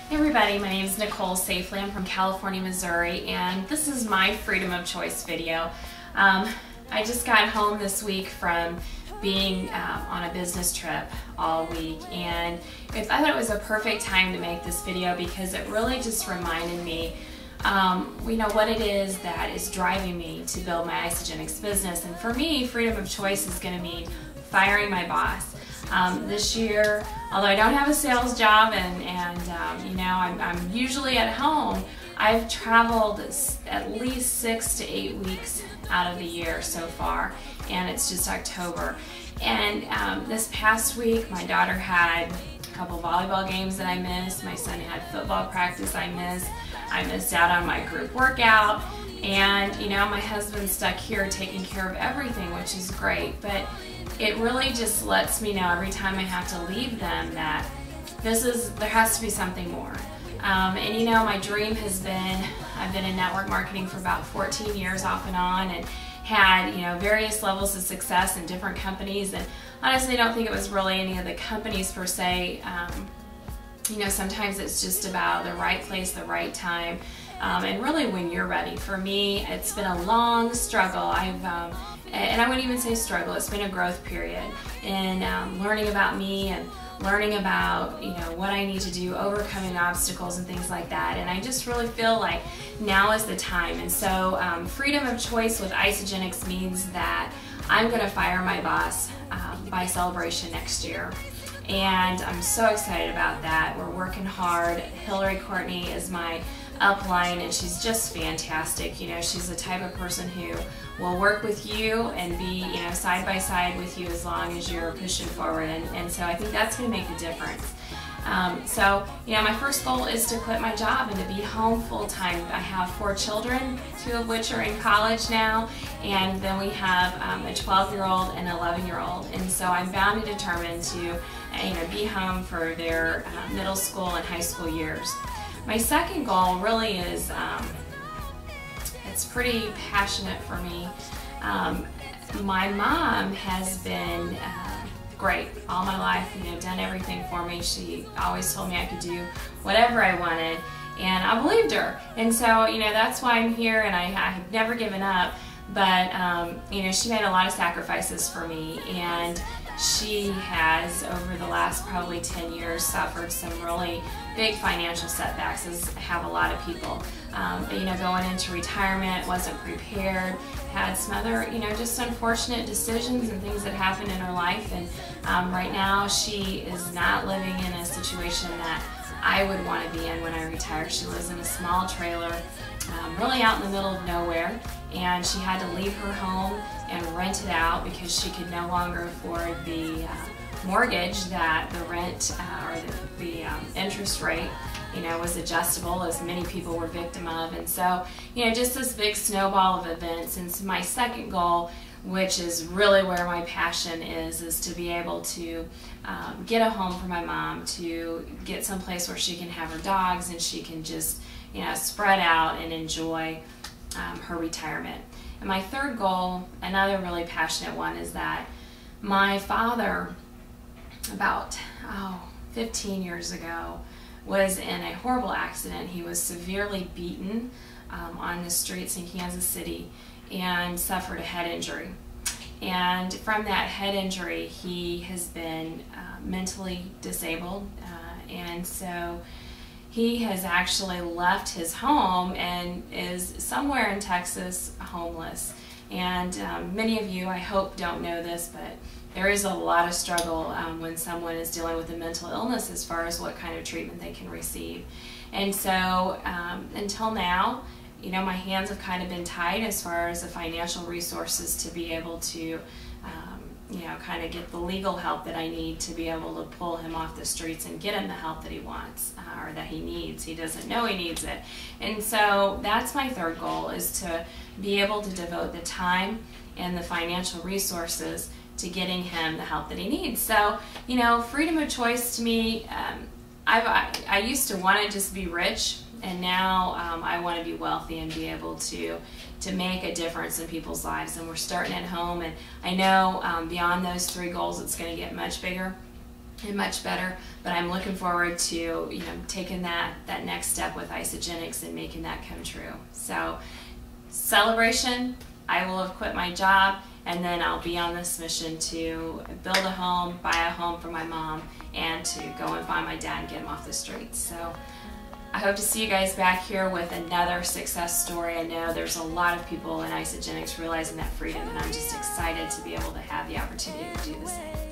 Hey everybody, my name is Nicole Safely. I'm from California, Missouri, and this is my Freedom of Choice video. I just got home this week from being on a business trip all week, and I thought it was a perfect time to make this video because it really just reminded me what it is that is driving me to build my Isagenix business. And for me, freedom of choice is going to mean firing my boss. This year, although I don't have a sales job and I'm usually at home, I've traveled at least 6 to 8 weeks out of the year so far, and it's just October. And this past week, my daughter had a couple volleyball games that I missed. My son had football practice I missed. I missed out on my group workout. And my husband's stuck here taking care of everything, which is great. But it really just lets me know every time I have to leave them that there has to be something more. My dream has been, I've been in network marketing for about 14 years off and on, and had various levels of success in different companies. And honestly, I don't think it was really any of the companies per se. Sometimes it's just about the right place, the right time, and really when you're ready. For me, it's been a long struggle. And I wouldn't even say struggle, it's been a growth period in learning about me and learning about what I need to do, overcoming obstacles and things like that. And I just really feel like now is the time. And so freedom of choice with Isagenix means that I'm going to fire my boss by celebration next year. And I'm so excited about that. We're working hard. Hillary Courtney is my upline, and she's just fantastic. She's the type of person who will work with you and be side by side with you as long as you're pushing forward, and so I think that's going to make a difference. My first goal is to quit my job and to be home full time. I have 4 children, 2 of which are in college now, and then we have a 12-year-old and 11-year-old, and so I'm bound and determined to be home for their middle school and high school years. My second goal really is, it's pretty passionate for me. My mom has been great all my life, done everything for me. She always told me I could do whatever I wanted, and I believed her. And so, that's why I'm here, and I have never given up. But, she made a lot of sacrifices for me, and she has, over the last probably 10 years, suffered some really big financial setbacks, as have a lot of people. Going into retirement, wasn't prepared, had some other, just unfortunate decisions and things that happened in her life. And right now, she is not living in a situation that I would want to be in when I retire. She lives in a small trailer, really out in the middle of nowhere, and she had to leave her home and rent it out because she could no longer afford the mortgage. That the rent or the interest rate was adjustable, as many people were victim of. And so just this big snowball of events. And so my second goal, which is really where my passion is to be able to get a home for my mom, to get someplace where she can have her dogs and she can just spread out and enjoy her retirement. And my third goal, another really passionate one, is that my father, about 15 years ago, was in a horrible accident. He was severely beaten on the streets in Kansas City and suffered a head injury. And from that head injury, he has been mentally disabled, and so he has actually left his home and is somewhere in Texas homeless. And many of you, I hope, don't know this, but there is a lot of struggle when someone is dealing with a mental illness as far as what kind of treatment they can receive. And so until now, my hands have kind of been tied as far as the financial resources to be able to kind of get the legal help that I need to be able to pull him off the streets and get him the help that he wants or that he needs. He doesn't know he needs it. And so that's my third goal, is to be able to devote the time and the financial resources to getting him the help that he needs. So, freedom of choice to me, I used to want to just be rich, and now I want to be wealthy and be able to make a difference in people's lives. And we're starting at home, and I know beyond those 3 goals it's going to get much bigger. and much better, but I'm looking forward to, you know, taking that next step with Isagenix and making that come true. So celebration, I will have quit my job, and then I'll be on this mission to build a home, buy a home for my mom, and to go and find my dad and get him off the streets. So I hope to see you guys back here with another success story. I know there's a lot of people in Isagenix realizing that freedom, and I'm just excited to be able to have the opportunity to do the same.